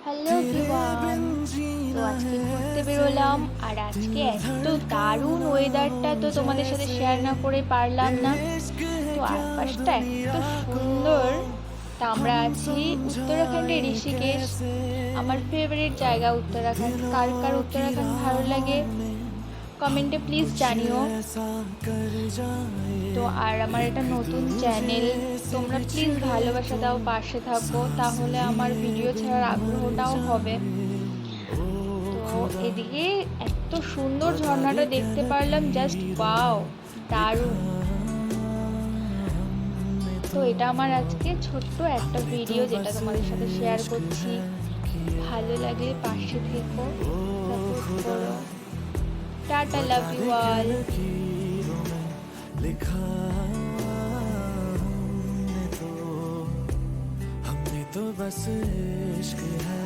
Hello everyone. তো আজকে ঘুরতে বেরোলাম, আর আজকে এত দারুণ ওয়েদারটা তো তোমাদের সাথে শেয়ার না করে পারলাম না। তো আশপাশটা এত সুন্দর। তা আমরা আছি উত্তরাখণ্ডের ঋষিকেশ। আমার ফেভারিট জায়গা উত্তরাখণ্ড। কার কার উত্তরাখণ্ড ভালো লাগে কমেন্টে প্লিজ জানিও। তো আর আমার এটা নতুন চ্যানেল, তোমরা প্লিজ ভালোবাসা দাও, পাশে থাকো, তাহলে আমার ভিডিও ছাড়ার আগ্রহটাও হবে। তো এদিকে এত সুন্দর ঝর্ণাটা দেখতে পারলাম, জাস্ট ওয়াও, দারুণ। তো এটা আমার আজকে ছোট্ট একটা ভিডিও যেটা তোমাদের সাথে শেয়ার করছি। ভালো লাগলে পাশে থেকো, সাপোর্ট করো। Tata, love you all. लिखा हमने तो बस इश्क है।